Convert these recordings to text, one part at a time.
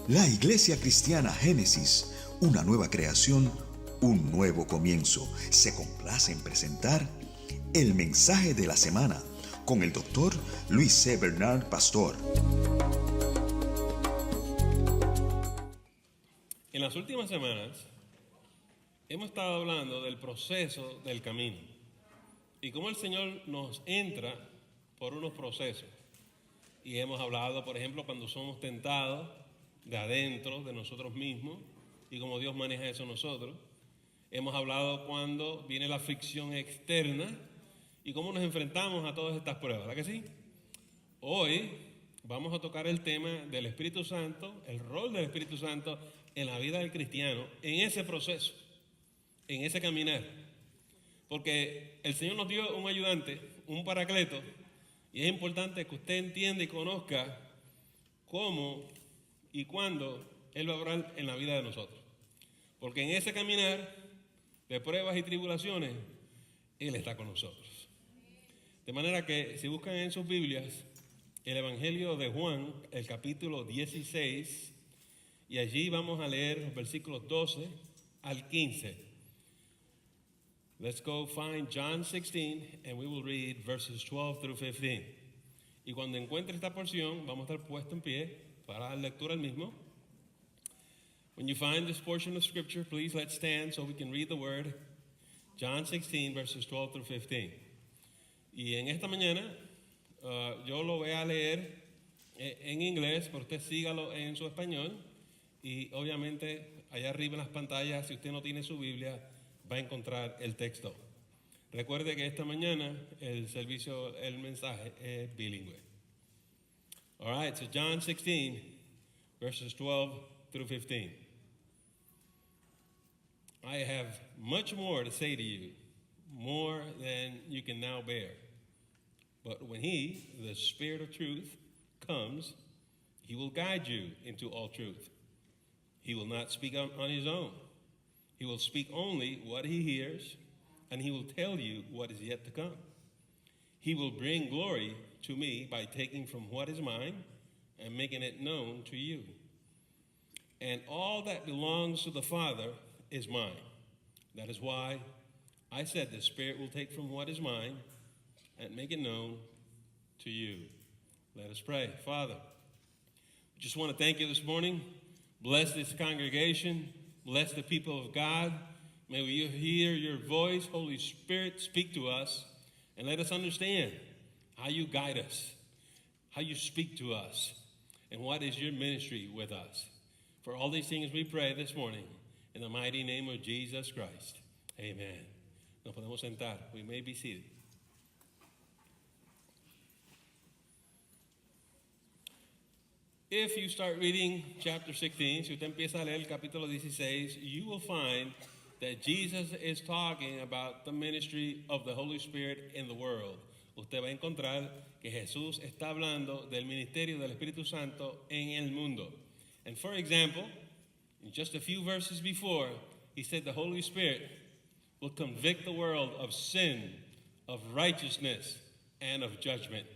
La Iglesia Cristiana Génesis, una nueva creación, un nuevo comienzo, se complace en presentar el mensaje de la semana con el doctor Luis C. Bernard, pastor. En las últimas semanas hemos estado hablando del proceso del camino y cómo el Señor nos entra por unos procesos. Y hemos hablado, por ejemplo, cuando somos tentados de adentro, de nosotros mismos, y cómo Dios maneja eso en nosotros. Hemos hablado cuando viene la fricción externa y cómo nos enfrentamos a todas estas pruebas, ¿verdad que sí? Hoy vamos a tocar el tema del Espíritu Santo, el rol del Espíritu Santo en la vida del cristiano, en ese proceso, en ese caminar. Porque el Señor nos dio un ayudante, un paracleto, y es importante que usted entienda y conozca cómo y cuándo Él va a obrar en la vida de nosotros. Porque en ese caminar de pruebas y tribulaciones, Él está con nosotros. De manera que si buscan en sus Biblias el Evangelio de Juan, el capítulo 16, y allí vamos a leer los versículos 12 al 15. Let's go find John 16 and we will read verses 12 through 15. Y cuando encuentre esta porción, vamos a estar puestos en pie para dar lectura al mismo. When you find this portion of scripture, please let's stand so we can read the word. John 16 verses 12 through 15. Y en esta mañana yo lo voy a leer en inglés, pero usted sígalo en su español. Y obviamente allá arriba en las pantallas, si usted no tiene su Biblia, va a encontrar el texto. Recuerde que esta mañana el servicio, el mensaje es bilingüe. All right, so John 16, verses 12 through 15. I have much more to say to you, more than you can now bear. But when He, the Spirit of truth, comes, He will guide you into all truth. He will not speak on His own. He will speak only what He hears, and He will tell you what is yet to come. He will bring glory to me by taking from what is mine and making it known to you. And all that belongs to the Father is mine. That is why I said the Spirit will take from what is mine and make it known to you. Let us pray. Father, we just want to thank you this morning. Bless this congregation. Bless the people of God. May we hear your voice, Holy Spirit, speak to us, and let us understand how you guide us, how you speak to us, and what is your ministry with us. For all these things we pray this morning, in the mighty name of Jesus Christ. Amen. Nos podemos sentar. We may be seated. If you start reading chapter 16, si usted empieza a leer el capítulo 16, you will find that Jesus is talking about the ministry of the Holy Spirit in the world. Usted va a encontrar que Jesús está hablando del ministerio del Espíritu Santo en el mundo. And for example, in just a few verses before, he said the Holy Spirit will convict the world of sin, of righteousness, and of judgment.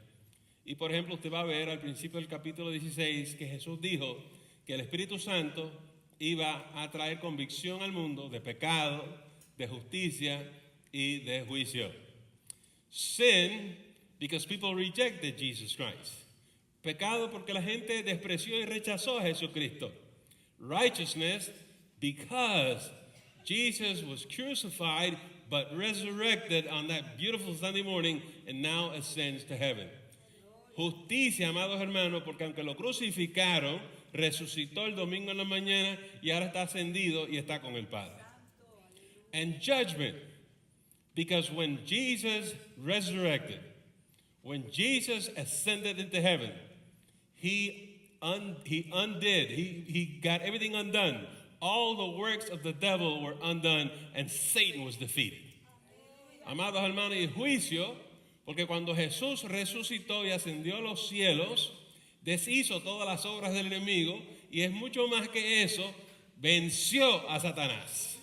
Y por ejemplo, usted va a ver al principio del capítulo 16 que Jesús dijo que el Espíritu Santo iba a traer convicción al mundo de pecado, de justicia y de juicio. Sin, because people rejected Jesus Christ. Pecado porque la gente despreció y rechazó a Jesucristo. Righteousness, because Jesus was crucified but resurrected on that beautiful Sunday morning and now ascends to heaven. Justicia, amados hermanos, porque aunque lo crucificaron, resucitó el domingo en la mañana y ahora está ascendido y está con el Padre. And judgment, because when Jesus resurrected, when Jesus ascended into heaven, he undid, he got everything undone. All the works of the devil were undone and Satan was defeated. Amados hermanos, y juicio, porque cuando Jesús resucitó y ascendió a los cielos, deshizo todas las obras del enemigo y es mucho más que eso, venció a Satanás.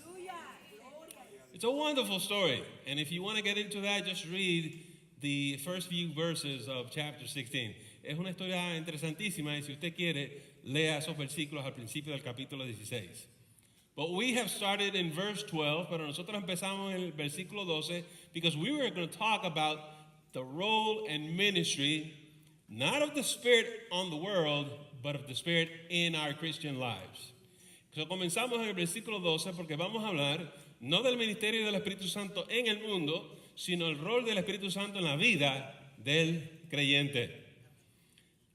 It's a wonderful story. And if you want to get into that, just read the first few verses of chapter 16. es una historia interesantísima y si usted quiere, lea esos versículos al principio del capítulo 16. But we have started in verse 12, pero nosotros empezamos en el versículo 12 because we were going to talk about the role and ministry, not of the Spirit on the world, but of the Spirit in our Christian lives. So comenzamos en el versículo 12 porque vamos a hablar no del ministerio del Espíritu Santo en el mundo, sino el rol del Espíritu Santo en la vida del creyente.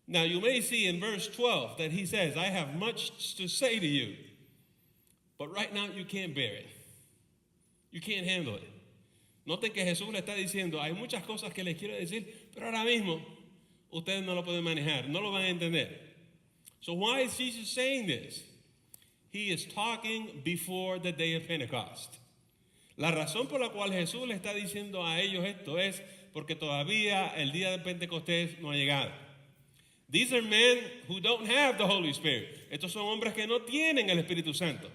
Now you may see in verse 12 that he says, I have much to say to you. But right now you can't bear it. You can't handle it. Noten que Jesús le está diciendo, hay muchas cosas que les quiero decir, pero ahora mismo ustedes no lo pueden manejar, no lo van a entender. So why is Jesus saying this? He is talking before the day of Pentecost. La razón por la cual Jesús le está diciendo a ellos esto es porque todavía el día de Pentecostés no ha llegado. These are men who don't have the Holy Spirit. Estos son hombres que no tienen el Espíritu Santo.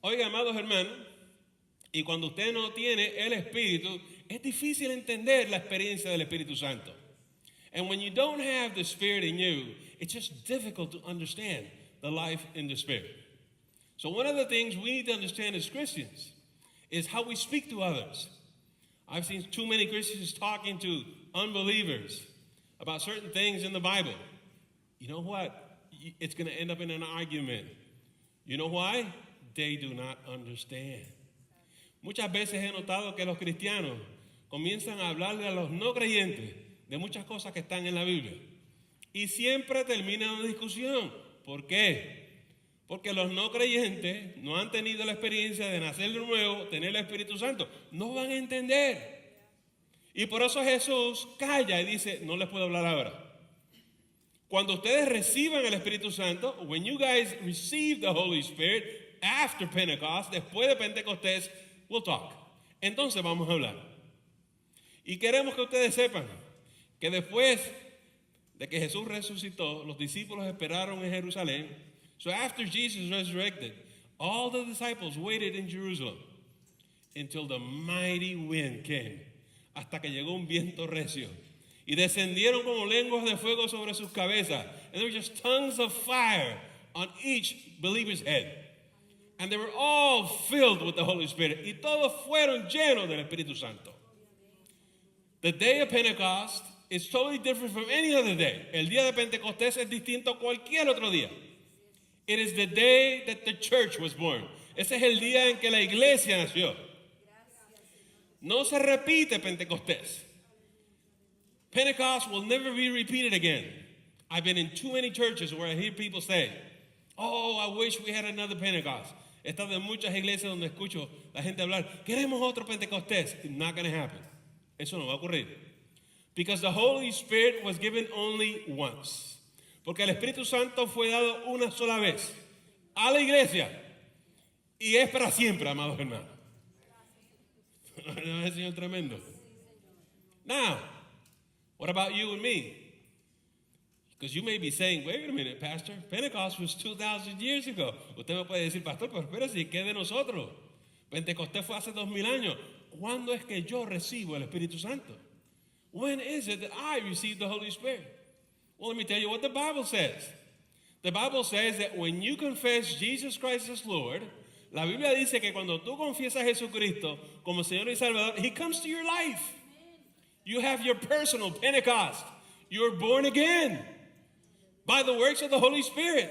Oiga, amados hermanos, y cuando usted no tiene el Espíritu, es difícil entender la experiencia del Espíritu Santo. And when you don't have the Spirit in you, it's just difficult to understand the life in the Spirit. So one of the things we need to understand as Christians is how we speak to others. I've seen too many Christians talking to unbelievers about certain things in the Bible. You know what? It's going to end up in an argument. You know why? They do not understand. Muchas veces he notado que los cristianos comienzan a hablarle a los no creyentes de muchas cosas que están en la Biblia. Y siempre termina una discusión. ¿Por qué? Porque los no creyentes no han tenido la experiencia de nacer de nuevo, tener el Espíritu Santo. No van a entender. Y por eso Jesús calla y dice, no les puedo hablar ahora. Cuando ustedes reciban el Espíritu Santo, when you guys receive the Holy Spirit after Pentecost, después de Pentecostés, we'll talk. Entonces vamos a hablar. Y queremos que ustedes sepan que después de que Jesús resucitó, los discípulos esperaron en Jerusalén. So after Jesus resurrected, all the disciples waited in Jerusalem until the mighty wind came, hasta que llegó un viento recio. Y descendieron como lenguas de fuego sobre sus cabezas. And there were just tongues of fire on each believer's head. And they were all filled with the Holy Spirit. Y todos fueron llenos del Espíritu Santo. The day of Pentecost is totally different from any other day. El día de Pentecostés es distinto a cualquier otro día. It is the day that the church was born. Ese es el día en que la iglesia nació. No se repite Pentecostés. Pentecost will never be repeated again. I've been in too many churches where I hear people say, oh, I wish we had another Pentecost. He estado en muchas iglesias donde escucho la gente hablar, queremos otro Pentecostés. It's not going to happen. Eso no va a ocurrir. Because the Holy Spirit was given only once. Porque el Espíritu Santo fue dado una sola vez a la iglesia y es para siempre, amados hermanos. ¿No es el Señor tremendo? Now, what about you and me? Because you may be saying, wait a minute, Pastor, Pentecost was 2,000 years ago. Usted me puede decir, Pastor, pero espérate, ¿qué de nosotros? Pentecostés fue hace 2000 años. ¿Cuándo es que yo recibo el Espíritu Santo? When is it that I receive the Holy Spirit? Well, let me tell you what the Bible says. The Bible says that when you confess Jesus Christ as Lord, la Biblia dice que cuando tú confiesas a Jesucristo como Señor y Salvador, He comes to your life. You have your personal Pentecost. You're born again by the works of the Holy Spirit.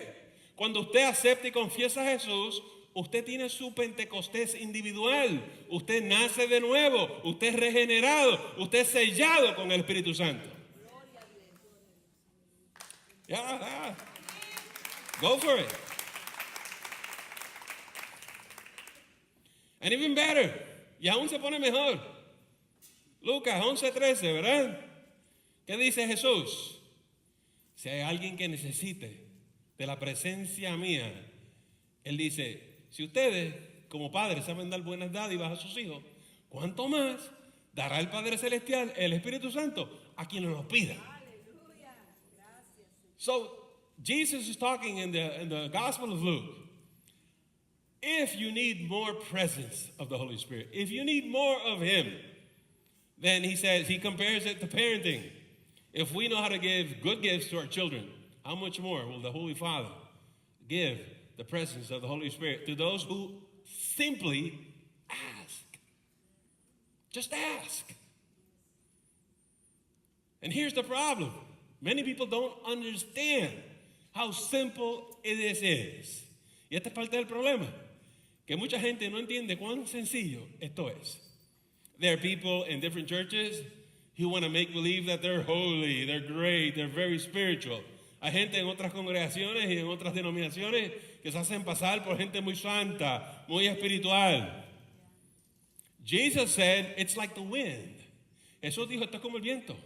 Cuando usted acepta y confiesa a Jesús, usted tiene su Pentecostés individual. Usted nace de nuevo. Usted es regenerado. Usted es sellado con el Espíritu Santo. Yeah. Go for it. And even better, y aún se pone mejor. Lucas 11:13, ¿verdad? ¿Qué dice Jesús? Si hay alguien que necesite de la presencia mía, Él dice, si ustedes como padres saben dar buenas dádivas a sus hijos, ¿cuánto más dará el Padre Celestial, el Espíritu Santo, a quien nos lo pida? So, Jesus is talking in the Gospel of Luke. If you need more presence of the Holy Spirit, if you need more of Him, then He says, He compares it to parenting. If we know how to give good gifts to our children, how much more will the Holy Father give the presence of the Holy Spirit to those who simply ask? Just ask. And here's the problem. Many people don't understand how simple this is. Y esta es parte del problema. Que mucha gente no entiende cuán sencillo esto es. There are people in different churches who want to make believe that they're holy, they're great, they're very spiritual. Hay gente en otras congregaciones y en otras denominaciones que se hacen pasar por gente muy santa, muy espiritual. Jesus said, it's like the wind. Jesús dijo, esto es como el viento.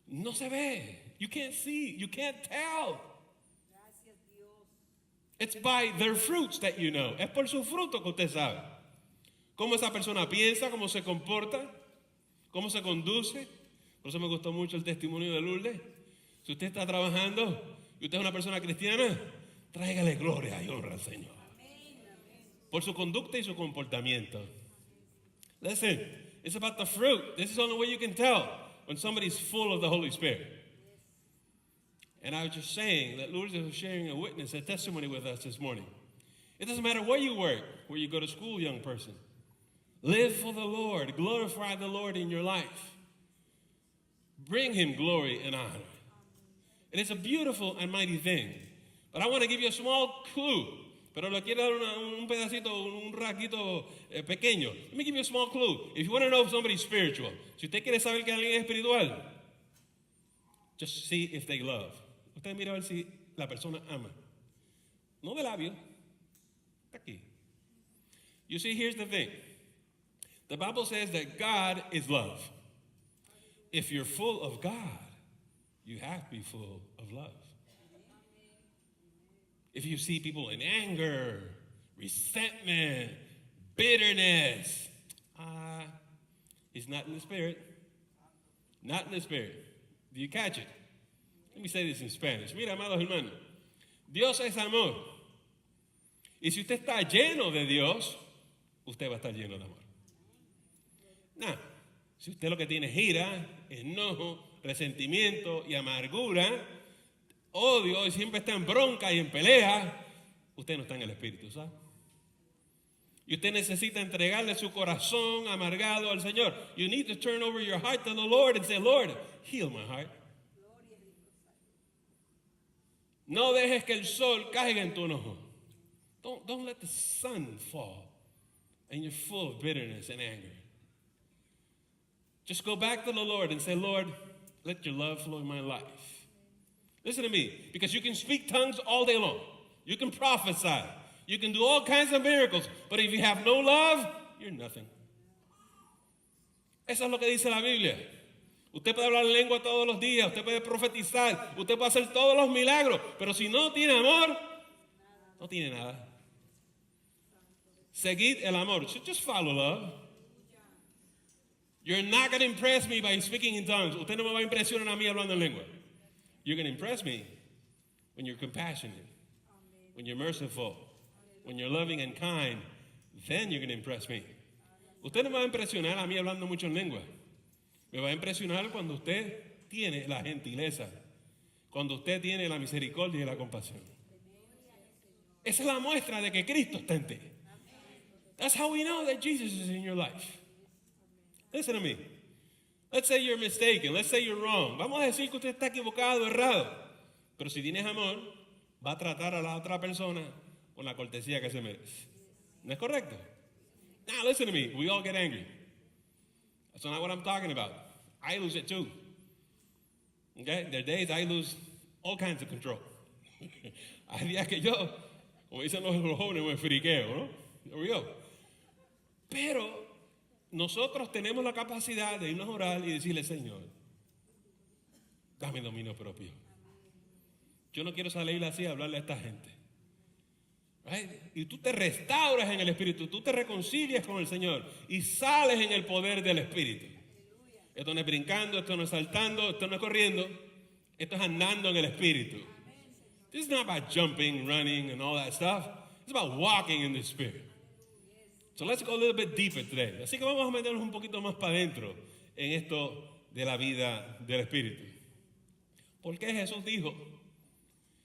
No se ve. You can't see. You can't tell. Gracias, Dios. It's by their fruits that you know. Es por su fruto que usted sabe. Cómo esa persona piensa, cómo se comporta, cómo se conduce. Por eso me gustó mucho el testimonio de Lourdes. Si usted está trabajando y usted es una persona cristiana, tráigale gloria y honra al Señor. Por su conducta y su comportamiento. Listen, it's about the fruit. This is the only way you can tell when somebody's full of the Holy Spirit. And I was just saying that Lourdes was sharing a witness, a testimony with us this morning. It doesn't matter where you work, where you go to school, young person. Live for the Lord. Glorify the Lord in your life. Bring Him glory and honor. And it's a beautiful and mighty thing. But I want to give you a small clue. Pero le quiero dar un pedacito, un rasguito pequeño. Let me give you a small clue. If you want to know if somebody's spiritual, si usted quiere saber que alguien es espiritual, just see if they love. Usted mira a ver si la persona ama. No de labio. Está aquí. You see, here's the thing. The Bible says that God is love. If you're full of God, you have to be full of love. If you see people in anger, resentment, bitterness, he's not in the Spirit. Not in the Spirit. Do you catch it? Let me say this in Spanish. Mira, amados hermanos, Dios es amor. Y si usted está lleno de Dios, usted va a estar lleno de amor. Nah, si usted lo que tiene es ira, enojo, resentimiento y amargura, odio y siempre está en bronca y en pelea, usted no está en el Espíritu, ¿sabe? Y usted necesita entregarle su corazón amargado al Señor. You need to turn over your heart to the Lord and say, Lord, heal my heart. No dejes que el sol caiga en tu enojo. Don't let the sun fall and you're full of bitterness and anger. Just go back to the Lord and say, Lord, let your love flow in my life. Listen to me, because you can speak tongues all day long. You can prophesy. You can do all kinds of miracles. But if you have no love, you're nothing. Eso es lo que dice la Biblia. Usted puede hablar en lengua todos los días. Usted puede profetizar. Usted puede hacer todos los milagros. Pero si no tiene amor, no tiene nada. Seguid el amor. So just follow love. You're not going to impress me by speaking in tongues. Usted no me va a impresionar a mí hablando en lengua. You're going to impress me when you're compassionate, when you're merciful, when you're loving and kind. Then you're going to impress me. Usted no me va a impresionar a mí hablando mucho en lengua. Me va a impresionar cuando usted tiene la gentileza, cuando usted tiene la misericordia y la compasión. Esa es la muestra de que Cristo está en ti. That's how we know that Jesus is in your life. Listen to me. Let's say you're mistaken. Let's say you're wrong. Vamos a decir que usted está equivocado, errado. Pero si tienes amor, va a tratar a la otra persona con la cortesía que se merece. ¿No es correcto? Now listen to me. We all get angry. That's not what I'm talking about. I lose it too. Okay? There are days I lose all kinds of control. Hay días que yo, como dicen los jóvenes, me friqueo, ¿no? There we go. Pero nosotros tenemos la capacidad de irnos a orar y decirle, Señor, dame dominio propio. Yo no quiero salir así a hablarle a esta gente. Right? Y tú te restauras en el Espíritu, tú te reconcilias con el Señor y sales en el poder del Espíritu. Esto no es brincando, esto no es saltando, esto no es corriendo, esto es andando en el Espíritu. This is not about jumping, running, and all that stuff. It's about walking in the Spirit. So let's go a little bit deeper today. Así que vamos a meternos un poquito más para adentro en esto de la vida del Espíritu. Porque Jesús dijo,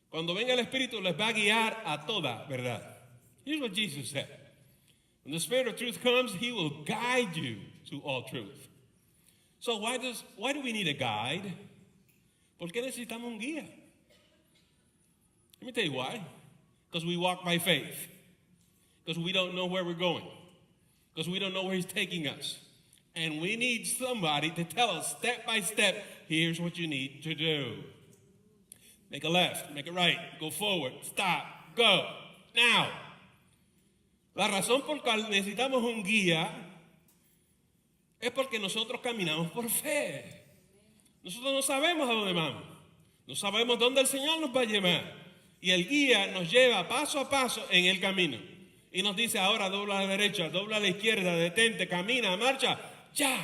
cuando venga el Espíritu les va a guiar a toda verdad. Here's what Jesus said. When the Spirit of truth comes, he will guide you to all truth. So why do we need a guide? ¿Por qué necesitamos un guía? Let me tell you why. Because we walk by faith. Because we don't know where we're going. Because we don't know where he's taking us. And we need somebody to tell us step by step, here's what you need to do. Make a left, make a right, go forward, stop, go, now. La razón por la cual necesitamos un guía es porque nosotros caminamos por fe. Nosotros no sabemos a dónde vamos. No sabemos dónde el Señor nos va a llevar. Y el guía nos lleva paso a paso en el camino. Y nos dice ahora dobla a la derecha, dobla a la izquierda, detente, camina, marcha, ya.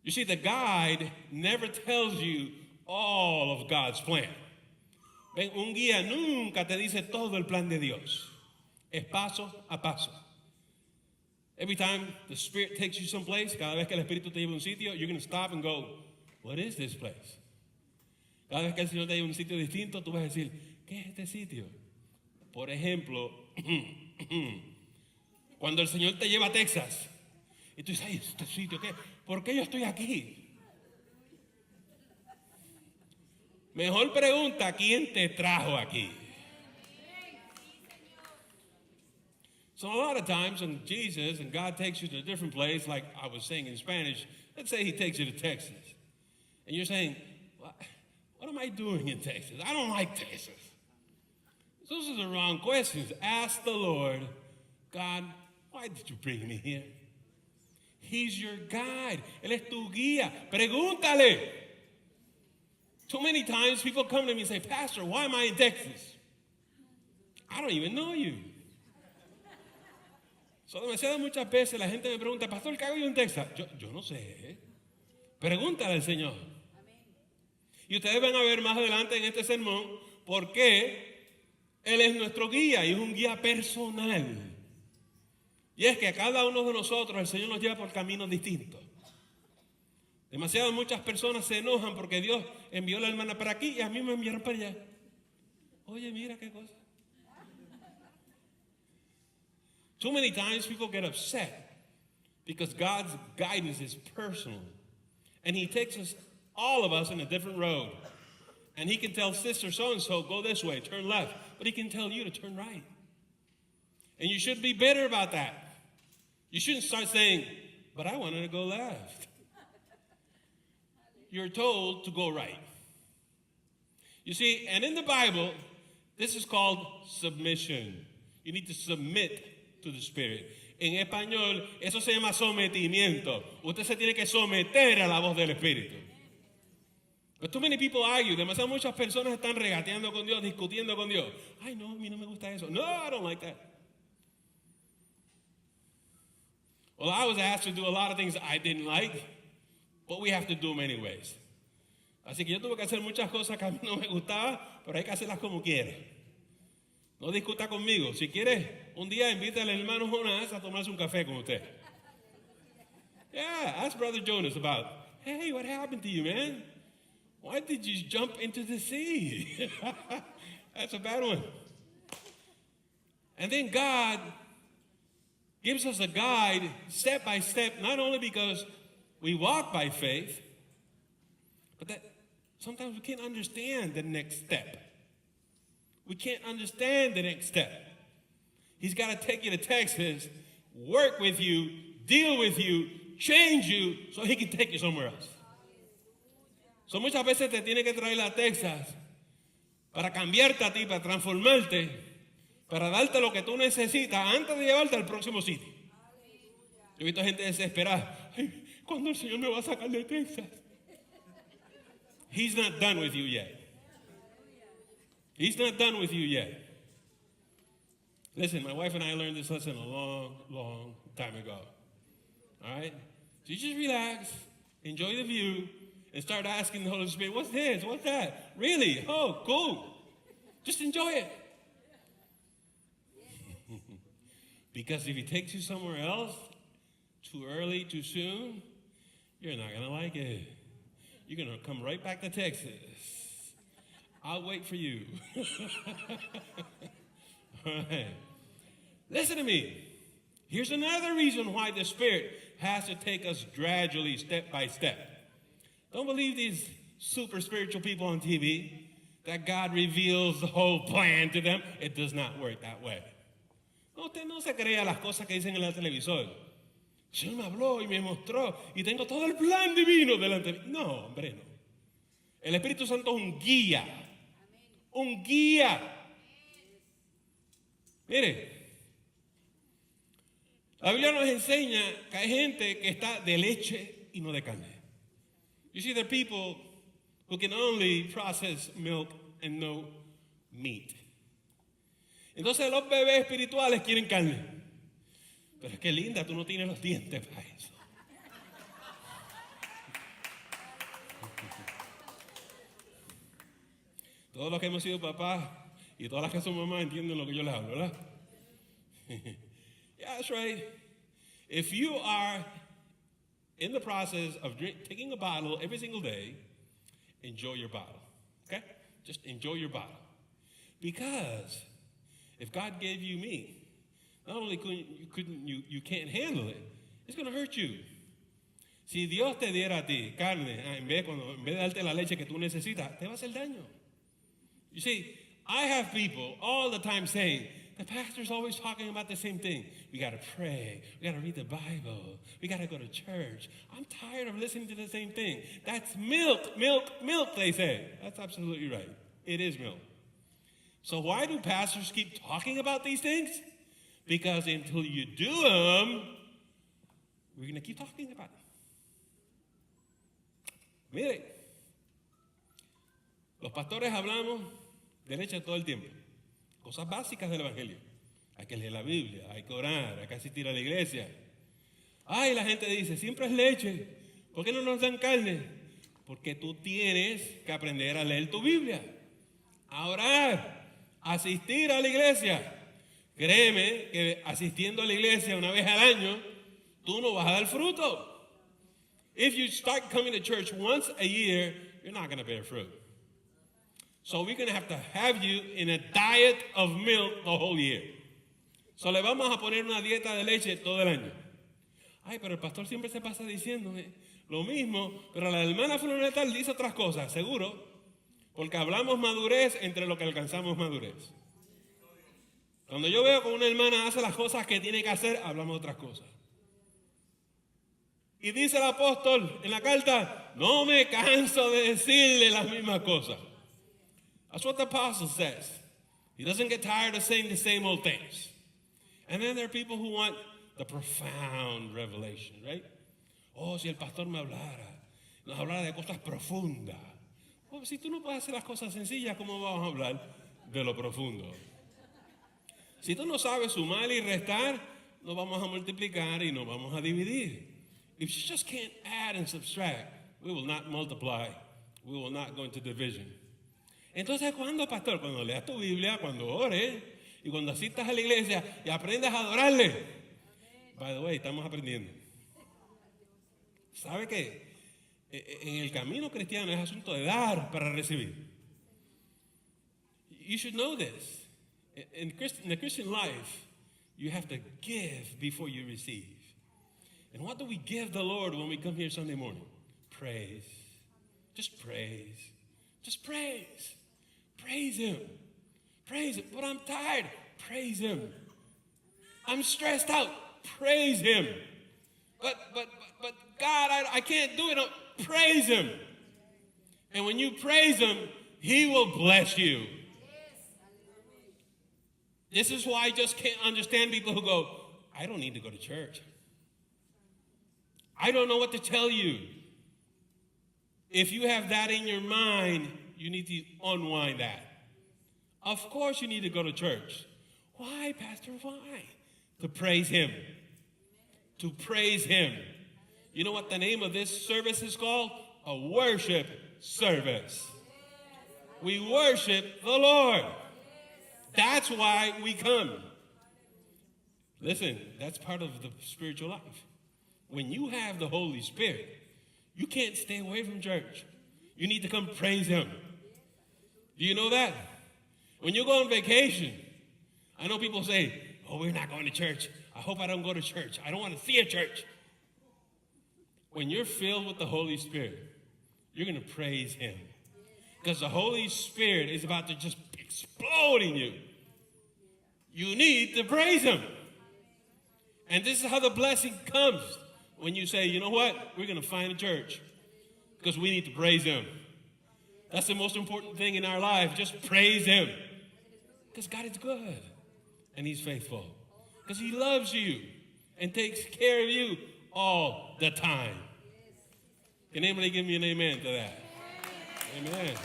You see, the guide never tells you all of God's plan. Ven, un guía nunca te dice todo el plan de Dios. Es paso a paso. Every time the Spirit takes you someplace, cada vez que el Espíritu te lleva a un sitio, you're going to stop and go, what is this place? Cada vez que el Señor te lleva a un sitio distinto, tú vas a decir, ¿qué es este sitio? Por ejemplo, cuando el Señor te lleva a Texas, y tú dices, ay, este sitio, ¿qué? ¿Por qué yo estoy aquí? Mejor pregunta, ¿quién te trajo aquí? So a lot of times when Jesus and God takes you to a different place, like I was saying in Spanish, let's say he takes you to Texas. And you're saying, what am I doing in Texas? I don't like Texas. Those are the wrong questions. Ask the Lord, God, why did you bring me here? He's your guide. Él es tu guía. Pregúntale. Too many times people come to me and say, Pastor, why am I in Texas? I don't even know you. So demasiadas muchas veces la gente me pregunta, Pastor, ¿qué hago yo en Texas? Yo no sé. Pregúntale al Señor. Y ustedes van a ver más adelante en este sermón por qué Él es nuestro guía y es un guía personal. Y es que a cada uno de nosotros el Señor nos lleva por caminos distintos. Demasiadas muchas personas se enojan porque Dios envió a la hermana para aquí y a mí me enviaron para allá. Oye, mira qué cosa. Too many times people get upset because God's guidance is personal. And he takes us, all of us, in a different road. And he can tell sister so-and-so, go this way, turn left. But he can tell you to turn right. And you shouldn't be bitter about that. You shouldn't start saying, but I wanted to go left. You're told to go right. You see, and in the Bible, this is called submission. You need to submit to the Spirit. En español, eso se llama sometimiento. Usted se tiene que someter a la voz del Espíritu. But too many people argue. Demasiadas muchas personas están regateando con Dios, discutiendo con Dios. Ay, no, a mí no me gusta eso. No, I don't like that. Well, I was asked to do a lot of things I didn't like, but we have to do them anyways. Así que yo tuve que hacer muchas cosas que a mí no me gustaban, pero hay que hacerlas como quiera. No discuta conmigo. Si quieres, un día invita al hermano Jonás a tomarse un café con usted. Yeah, ask Brother Jonas about, hey, what happened to you, man? Why did you jump into the sea? That's a bad one. And then God gives us a guide step by step, not only because we walk by faith, but that sometimes we can't understand the next step. We can't understand the next step. He's got to take you to Texas, work with you, deal with you, change you, so he can take you somewhere else. So muchas veces te tiene que traer a Texas para cambiarte a ti, para transformarte, para darte lo que tú necesitas antes de llevarte al próximo sitio. Yo he visto gente desesperada. Ay, ¿cuándo el Señor me va a sacar de Texas? He's not done with you yet. He's not done with you yet. Listen, my wife and I learned this lesson a long, long time ago. All right? So you just relax, enjoy the view, and start asking the Holy Spirit, what's this? What's that? Really? Oh, cool. Just enjoy it. Because if he takes you somewhere else, too early, too soon, You're not going to like it. You're going to come right back to Texas. I'll wait for you. All right. Listen to me. Here's another reason why the Spirit has to take us gradually, step by step. Don't believe these super spiritual people on TV that God reveals the whole plan to them. It does not work that way. No, usted no se crea las cosas que dicen en el televisor. El Señor me habló y me mostró y tengo todo el plan divino delante de mí. No, hombre, no. El Espíritu Santo es un guía. Un guía. Mire, la Biblia nos enseña que hay gente que está de leche y no de carne. You see, there are people who can only process milk and no meat. Entonces los bebés espirituales quieren carne. Pero es que linda, tú no tienes los dientes para eso. Todos los que hemos sido papás y todas las que son mamás entienden lo que yo les hablo, ¿verdad? Yeah, that's right. If you are in the process of taking a bottle every single day, enjoy your bottle, okay? Just enjoy your bottle. Because if God gave you meat, not only you can't handle it, it's going to hurt you. Si Dios te diera a ti carne, en vez de darte la leche que tú necesitas, te va a hacer daño. You see, I have people all the time saying, the pastor's always talking about the same thing. We got to pray. We got to read the Bible. We got to go to church. I'm tired of listening to the same thing. That's milk, milk, milk, they say. That's absolutely right. It is milk. So why do pastors keep talking about these things? Because until you do them, we're going to keep talking about them. Mire, los pastores hablamos de leche todo el tiempo. Cosas básicas del Evangelio. Hay que leer la Biblia, hay que orar, hay que asistir a la iglesia. Ay, la gente dice, siempre es leche. ¿Por qué no nos dan carne? Porque tú tienes que aprender a leer tu Biblia, a orar, a asistir a la iglesia. Créeme que asistiendo a la iglesia una vez al año, tú no vas a dar fruto. If you start coming to church once a year, you're not going to bear fruit. So we're going to have you in a diet of milk the whole year. So le vamos a poner una dieta de leche todo el año. Ay, pero el pastor siempre se pasa diciéndome lo mismo, pero la hermana fulana tal dice otras cosas, seguro, porque hablamos madurez entre lo que alcanzamos madurez. Cuando yo veo que una hermana hace las cosas que tiene que hacer, hablamos de otras cosas. Y dice el apóstol en la carta, no me canso de decirle las mismas cosas. That's what the apostle says. He doesn't get tired of saying the same old things. And then there are people who want the profound revelation, right? Oh, si el pastor me hablara, nos hablara de cosas profundas. Oh, si tú no puedes hacer las cosas sencillas, ¿cómo vamos a hablar de lo profundo? Si tú no sabes sumar y restar, no vamos a multiplicar y no vamos a dividir. If you just can't add and subtract, we will not multiply. We will not go into division. Entonces, ¿cuándo, pastor? Cuando leas tu Biblia, cuando ores y cuando asistas a la iglesia y aprendas a adorarle. By the way, estamos aprendiendo. ¿Sabe qué? En el camino cristiano es asunto de dar para recibir. You should know this. In the Christian life, you have to give before you receive. And what do we give the Lord when we come here Sunday morning? Praise. Just praise. Just praise. Praise Him. Praise Him. But I'm tired. Praise Him. I'm stressed out. Praise Him. But God, I can't do it. Praise Him. And when you praise Him, He will bless you. This is why I just can't understand people who go, I don't need to go to church. I don't know what to tell you. If you have that in your mind, you need to unwind that. Of course you need to go to church. Why, Pastor? Why? To praise Him. To praise Him. You know what the name of this service is called? A worship service. We worship the Lord. That's why we come. Listen, that's part of the spiritual life. When you have the Holy Spirit, You can't stay away from church. You need to come praise him. Do you know that? When you go on vacation, I know people say, oh, we're not going to church. I hope I don't go to church. I don't want to see a church. When you're filled with the Holy Spirit, you're going to praise him. Because the Holy Spirit is about to just explode in you. You need to praise him. And this is how the blessing comes. When you say, you know what? We're going to find a church. Because we need to praise him. That's the most important thing in our life. Just praise him. Because God is good. And he's faithful. Because he loves you. And takes care of you all the time. Can anybody give me an amen to that? Amen.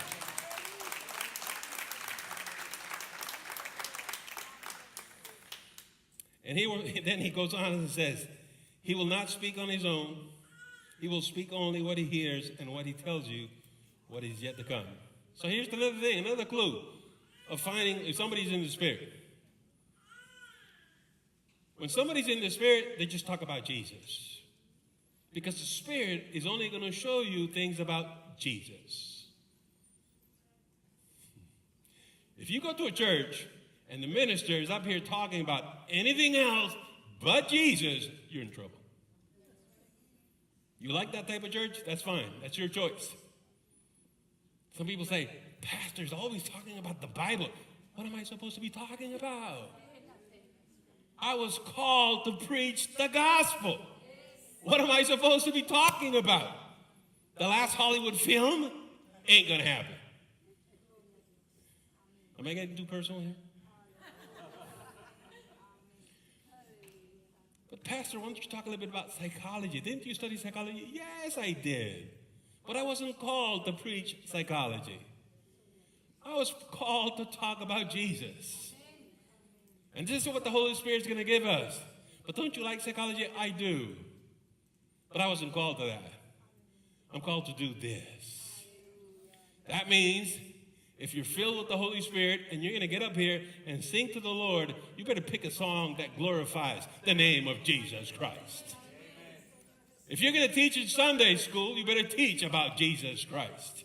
And then he goes on and says, he will not speak on his own. He will speak only what he hears and what he tells you, what is yet to come. So here's another thing, another clue of finding if somebody's in the Spirit. When somebody's in the Spirit, they just talk about Jesus. Because the Spirit is only going to show you things about Jesus. If you go to a church and the minister is up here talking about anything else but Jesus, you're in trouble. You like that type of church? That's fine. That's your choice. Some people say, pastor's always talking about the Bible. What am I supposed to be talking about? I was called to preach the gospel. What am I supposed to be talking about? The last Hollywood film? Ain't gonna happen. Am I getting too personal here? But Pastor, why don't you talk a little bit about psychology? Didn't you study psychology? Yes, I did. But I wasn't called to preach psychology. I was called to talk about Jesus. And this is what the Holy Spirit's going to give us. But don't you like psychology? I do. But I wasn't called to that. I'm called to do this. That means if you're filled with the Holy Spirit and you're going to get up here and sing to the Lord, you better pick a song that glorifies the name of Jesus Christ. If you're going to teach in Sunday school, you better teach about Jesus Christ.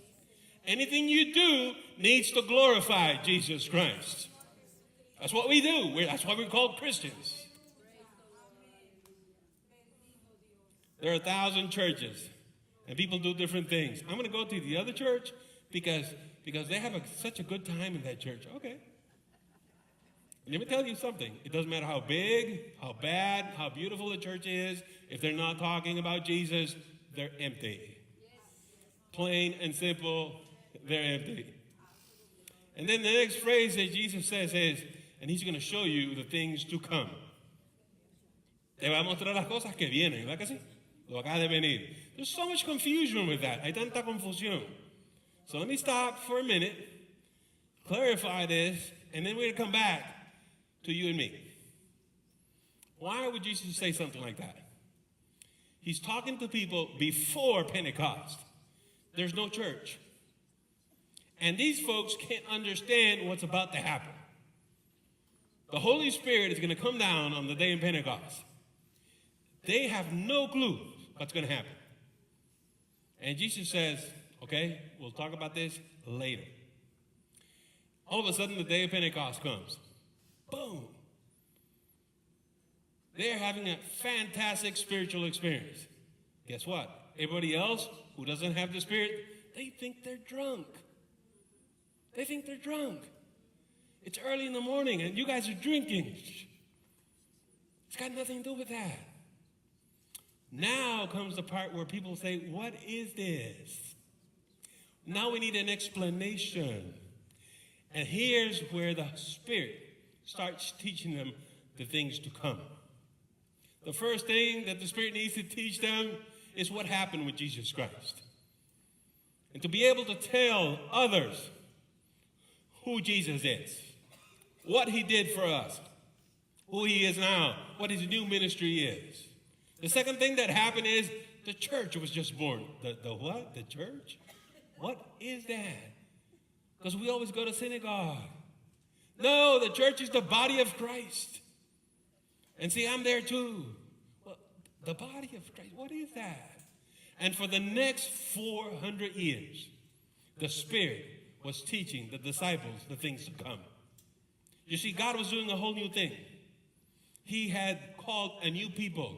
Anything you do needs to glorify Jesus Christ. That's what we do. That's why we're called Christians. There are 1,000 churches, and people do different things. I'm going to go to the other church because they have such a good time in that church. Okay. Let me tell you something. It doesn't matter how big, how bad, how beautiful the church is. If they're not talking about Jesus, they're empty. Plain and simple, they're empty. And then the next phrase that Jesus says is, and he's going to show you the things to come. Te va a mostrar las cosas que vienen, ¿verdad que sí? Lo acaba de venir. There's so much confusion with that. Hay tanta confusión. So let me stop for a minute, clarify this, and then we're going to come back to you and me. Why would Jesus say something like that? He's talking to people before Pentecost. There's no church. And these folks can't understand what's about to happen. The Holy Spirit is going to come down on the day of Pentecost. They have no clue what's going to happen. And Jesus says, okay, we'll talk about this later. All of a sudden, the day of Pentecost comes. Boom. They're having a fantastic spiritual experience. Guess what? Everybody else who doesn't have the Spirit, they think they're drunk. They think they're drunk. It's early in the morning and you guys are drinking. It's got nothing to do with that. Now comes the part where people say, what is this? Now we need an explanation. And here's where the Spirit starts teaching them the things to come. The first thing that the Spirit needs to teach them is what happened with Jesus Christ. And to be able to tell others who Jesus is, what he did for us, who he is now, what his new ministry is. The second thing that happened is the church was just born. The what? The church? What is that? Because we always go to synagogue. No, the church is the body of Christ. And see, I'm there too. Well, the body of Christ, what is that? And for the next 400 years, the Spirit was teaching the disciples the things to come. You see, God was doing a whole new thing. He had called a new people,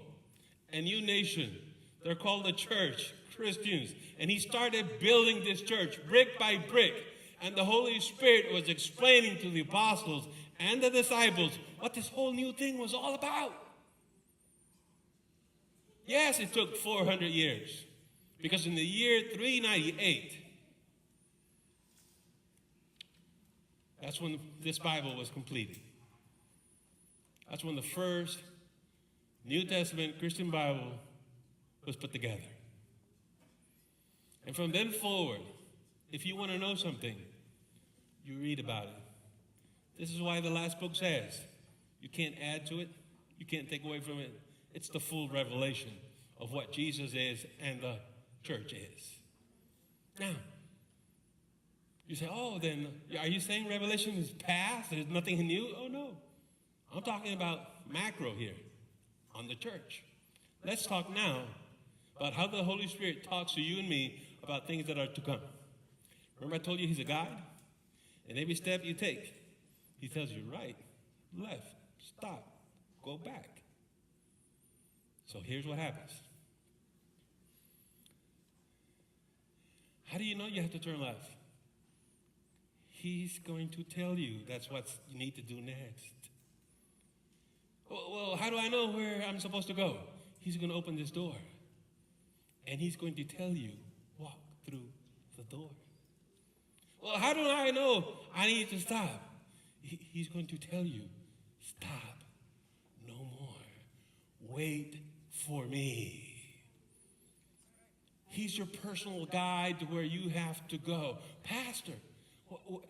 a new nation. They're called the church, Christians. And he started building this church brick by brick. And the Holy Spirit was explaining to the apostles and the disciples what this whole new thing was all about. Yes, it took 400 years. Because in the year 398, that's when this Bible was completed. That's when the first New Testament Christian Bible was put together. And from then forward, if you want to know something, you read about it. This is why the last book says, you can't add to it, you can't take away from it. It's the full revelation of what Jesus is and the church is. Now, you say, oh, then are you saying Revelation is past? There's nothing new? Oh, no. I'm talking about macro here on the church. Let's talk now about how the Holy Spirit talks to you and me about things that are to come. Remember I told you he's a guide? And every step you take, he tells you right, left, stop, go back. So here's what happens. How do you know you have to turn left? He's going to tell you that's what you need to do next. Well, how do I know where I'm supposed to go? He's going to open this door. And he's going to tell you, walk through the door. Well, how do I know I need to stop? He's going to tell you, stop, no more, wait for me. He's your personal guide to where you have to go. Pastor,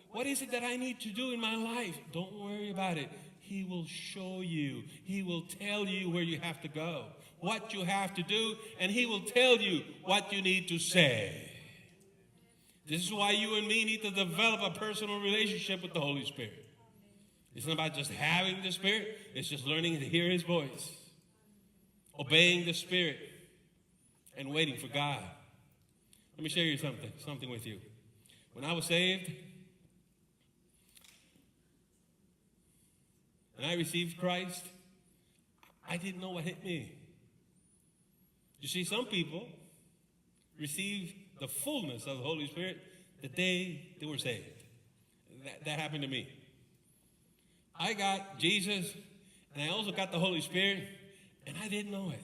what is it that I need to do in my life? Don't worry about it. He will show you. He will tell you where you have to go, what you have to do, and he will tell you what you need to say. This is why you and me need to develop a personal relationship with the Holy Spirit. It's not about just having the Spirit. It's just learning to hear his voice, obeying the Spirit, and waiting for God. Let me share you something with you. When I was saved, and I received Christ, I didn't know what hit me. You see, some people receive the fullness of the Holy Spirit the day they were saved. That happened to me. I got Jesus, and I also got the Holy Spirit, and I didn't know it.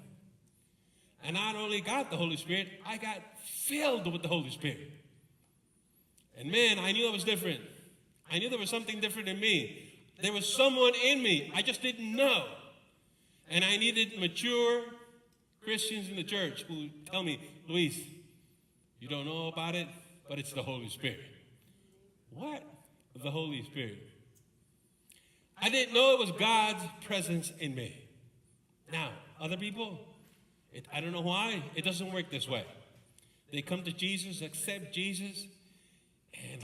And I not only got the Holy Spirit, I got filled with the Holy Spirit. And man, I knew I was different. I knew there was something different in me. There was someone in me. I just didn't know. And I needed mature Christians in the church who tell me, Luis, you don't know about it, but it's the Holy Spirit. What? The Holy Spirit. I didn't know it was God's presence in me. Now, other people, I don't know why, it doesn't work this way. They come to Jesus, accept Jesus, and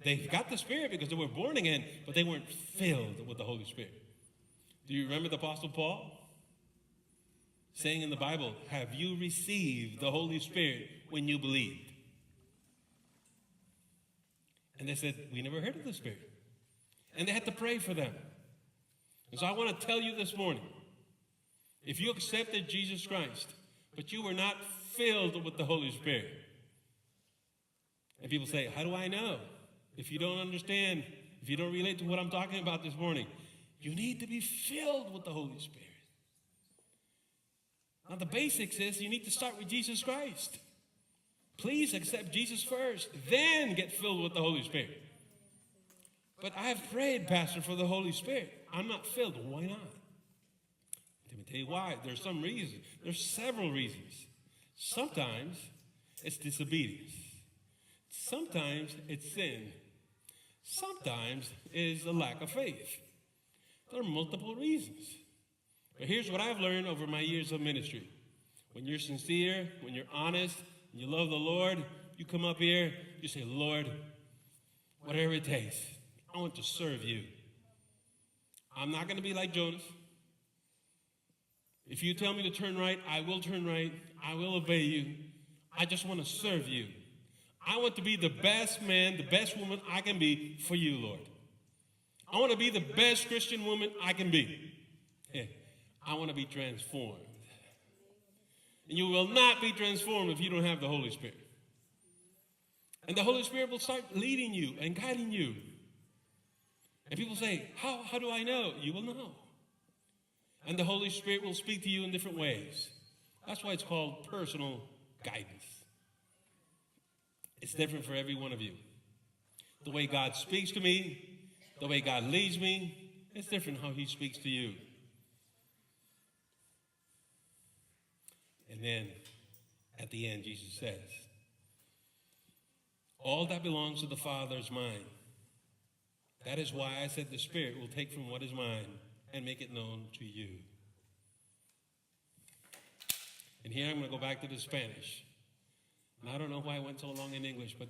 they've got the Spirit because they were born again, but they weren't filled with the Holy Spirit. Do you remember the Apostle Paul saying in the Bible, have you received the Holy Spirit when you believed? And they said, we never heard of the Spirit. And they had to pray for them. And so I want to tell you this morning, if you accepted Jesus Christ, but you were not filled with the Holy Spirit, and people say, how do I know? If you don't understand, if you don't relate to what I'm talking about this morning, you need to be filled with the Holy Spirit. Now the basics is you need to start with Jesus Christ. Please accept Jesus first, then get filled with the Holy Spirit. But I have prayed, Pastor, for the Holy Spirit. I'm not filled. Why not? Let me tell you why. There's some reasons. There's several reasons. Sometimes it's disobedience. Sometimes it's sin. Sometimes it's a lack of faith. There are multiple reasons. But here's what I've learned over my years of ministry. When you're sincere, when you're honest, and you love the Lord, you come up here, you say, Lord, whatever it takes, I want to serve you. I'm not going to be like Jonas. If you tell me to turn right, I will turn right. I will obey you. I just want to serve you. I want to be the best man, the best woman I can be for you, Lord. I want to be the best Christian woman I can be. Yeah. I want to be transformed. And you will not be transformed if you don't have the Holy Spirit. And the Holy Spirit will start leading you and guiding you. And people say, how do I know? You will know. And the Holy Spirit will speak to you in different ways. That's why it's called personal guidance. It's different for every one of you. The way God speaks to me, the way God leads me, it's different how he speaks to you. And then at the end, Jesus says, all that belongs to the Father is mine. That is why I said the Spirit will take from what is mine and make it known to you. And here I'm going to go back to the Spanish. And I don't know why I went so long in English, but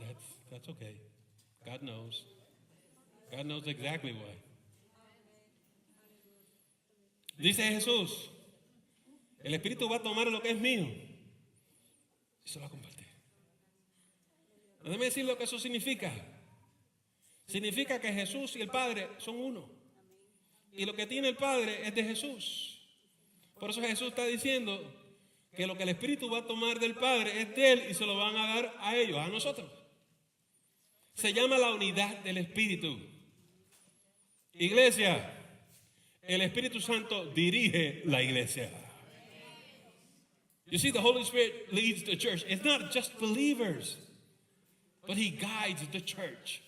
that's okay. God knows. God knows exactly why. Dice Jesús, el Espíritu va a tomar lo que es mío y se lo va a compartir. Déjame decir lo que eso significa. Significa que Jesús y el Padre son uno. Y lo que tiene el Padre es de Jesús. Por eso Jesús está diciendo que lo que el Espíritu va a tomar del Padre es de Él y se lo van a dar a ellos, a nosotros. Se llama la unidad del Espíritu. Iglesia, el Espíritu Santo dirige la iglesia. You see, the Holy Spirit leads the church. It's not just believers, but He guides the church.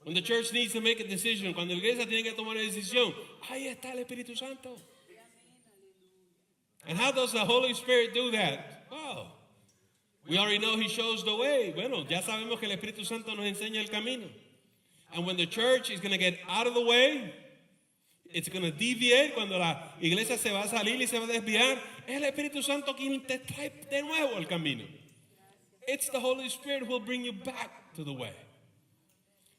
When the church needs to make a decision, cuando la iglesia tiene que tomar una decisión, ahí está el Espíritu Santo. And how does the Holy Spirit do that? Oh, we already know He shows the way. Bueno, ya sabemos que el Espíritu Santo nos enseña el camino. And when the church is going to get out of the way, it's going to deviate. Cuando la iglesia se va a salir y se va a desviar, es el Espíritu Santo quien te trae de nuevo el camino. It's the Holy Spirit who will bring you back to the way.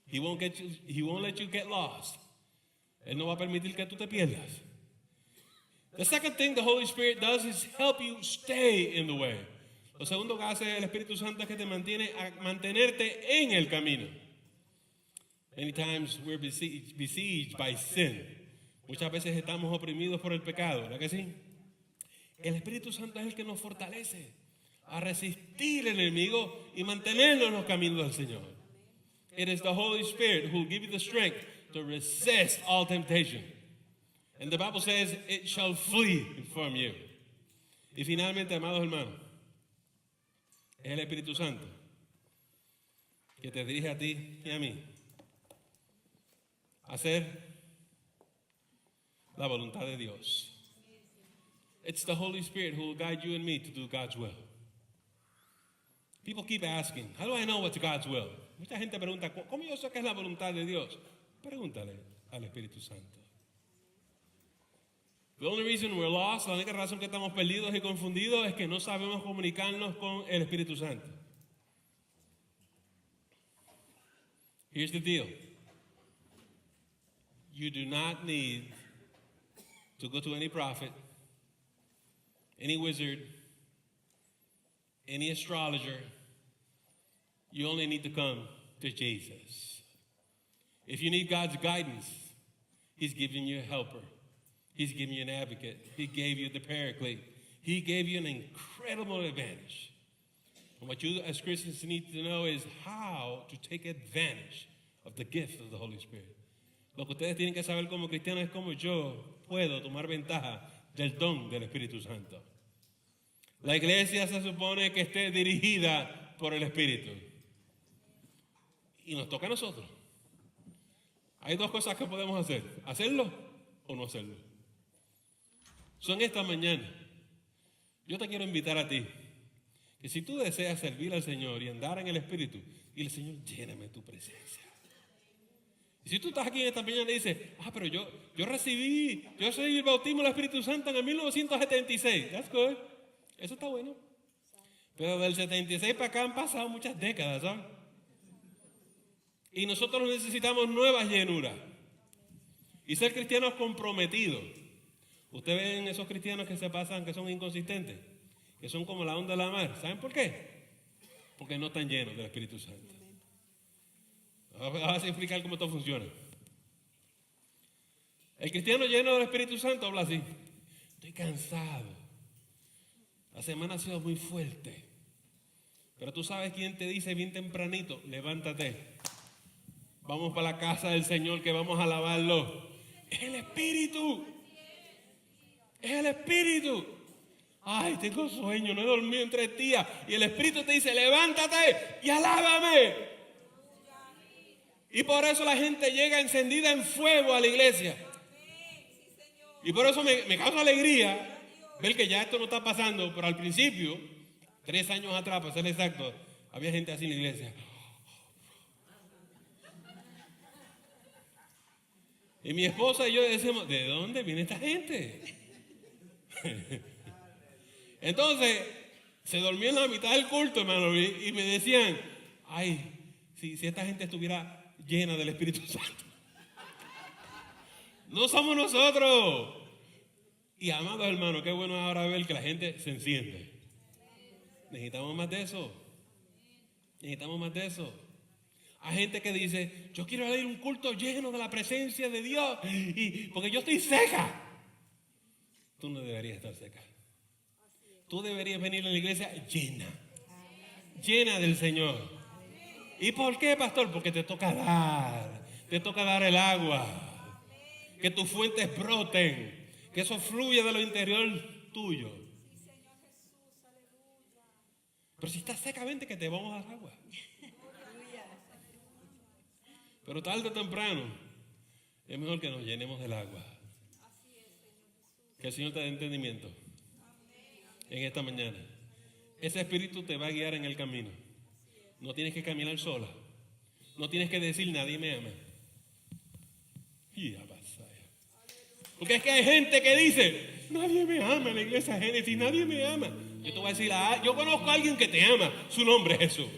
He won't let you get lost. Él no va a permitir que tú te pierdas. The second thing the Holy Spirit does is help you stay in the way. Lo segundo que hace el Espíritu Santo es que te mantiene a mantenerte en el camino. Many times we're besieged by sin. Muchas veces estamos oprimidos por el pecado, ¿verdad que sí? El Espíritu Santo es el que nos fortalece a resistir al enemigo y mantenernos en los caminos del Señor. It is the Holy Spirit who will give you the strength to resist all temptation. And the Bible says, it shall flee from you. Y finalmente, amados hermanos, es el Espíritu Santo que te dirige a ti y a mí a hacer la voluntad de Dios. It's the Holy Spirit who will guide you and me to do God's will. People keep asking, how do I know what's God's will? Mucha gente pregunta, ¿cómo yo sé qué es la voluntad de Dios? Pregúntale al Espíritu Santo. The only reason we're lost, la única razón que estamos perdidos y confundidos es que no sabemos comunicarnos con el Espíritu Santo. Here's the deal. You do not need to go to any prophet, any wizard, any astrologer. You only need to come to Jesus. If you need God's guidance, He's giving you a helper. He's giving you an advocate. He gave you the paraclete. He gave you an incredible advantage. And what you as Christians need to know is how to take advantage of the gift of the Holy Spirit. Lo que ustedes tienen que saber como cristianos es cómo yo puedo tomar ventaja del don del Espíritu Santo. La iglesia se supone que esté dirigida por el Espíritu. Y nos toca a nosotros. Hay dos cosas que podemos hacer. Hacerlo o no hacerlo. Son esta mañana. Yo te quiero invitar a ti. Que si tú deseas servir al Señor y andar en el Espíritu, dile, Señor, lléname tu presencia. Y si tú estás aquí en esta mañana y dices, pero yo recibí el bautismo del Espíritu Santo en el 1976. That's good. Eso está bueno. Pero del 76 para acá han pasado muchas décadas, ¿sabes? Y nosotros necesitamos nuevas llenuras. Y ser cristianos comprometidos. Ustedes ven esos cristianos que se pasan, que son inconsistentes, que son como la onda de la mar. ¿Saben por qué? porque no están llenos del Espíritu Santo. Vamos a explicar cómo esto funciona. El cristiano lleno del Espíritu Santo habla así: estoy cansado, la semana ha sido muy fuerte, pero tú sabes quién te dice bien tempranito: levántate, vamos para la casa del Señor que vamos a alabarlo. Es el Espíritu. Es el Espíritu. Ay, tengo sueño, no he dormido en 3 días. Y el Espíritu te dice: levántate y alábame. Y por eso la gente llega encendida en fuego a la iglesia. Y por eso me causa alegría ver que ya esto no está pasando. Pero al principio, 3 años atrás, para ser exacto, había gente así en la iglesia. Y mi esposa y yo decíamos: ¿de dónde viene esta gente? Entonces, se dormía en la mitad del culto, hermano, y me decían: ay, si esta gente estuviera llena del Espíritu Santo. No somos nosotros. Y amados hermanos, qué bueno ahora ver que la gente se enciende. Necesitamos más de eso. Necesitamos más de eso. Hay gente que dice: yo quiero ir a un culto lleno de la presencia de Dios, porque yo estoy seca. Tú no deberías estar seca. Tú deberías venir a la iglesia llena. Llena del Señor. ¿Y por qué, pastor? Porque te toca dar el agua, que tus fuentes broten, que eso fluya de lo interior tuyo. Pero si estás seca, vente que te vamos a dar agua. Pero tarde o temprano es mejor que nos llenemos del agua. Que el Señor te dé entendimiento en esta mañana. Ese Espíritu te va a guiar en el camino. No tienes que caminar sola. No tienes que decir: nadie me ama. Porque es que hay gente que dice: nadie me ama en la iglesia Génesis, nadie me ama. Yo te voy a decir: yo conozco a alguien que te ama. Su nombre es Jesús.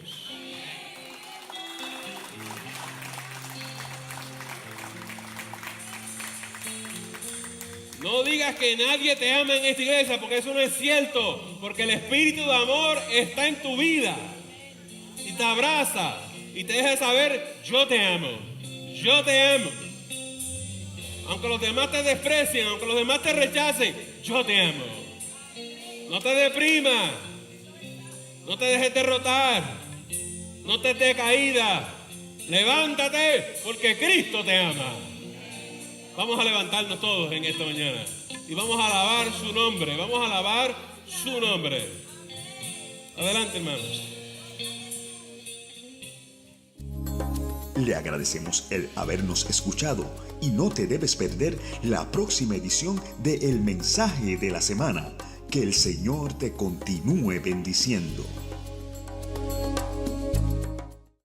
No digas que nadie te ama en esta iglesia, porque eso no es cierto. Porque el Espíritu de amor está en tu vida. Y te abraza y te deja saber: yo te amo, yo te amo. Aunque los demás te desprecien, aunque los demás te rechacen, yo te amo. No te deprimas, no te dejes derrotar, no te des caída. Levántate, porque Cristo te ama. Vamos a levantarnos todos en esta mañana y vamos a alabar su nombre, vamos a alabar su nombre. Adelante, hermanos. Le agradecemos el habernos escuchado y no te debes perder la próxima edición de El Mensaje de la Semana. Que el Señor te continúe bendiciendo.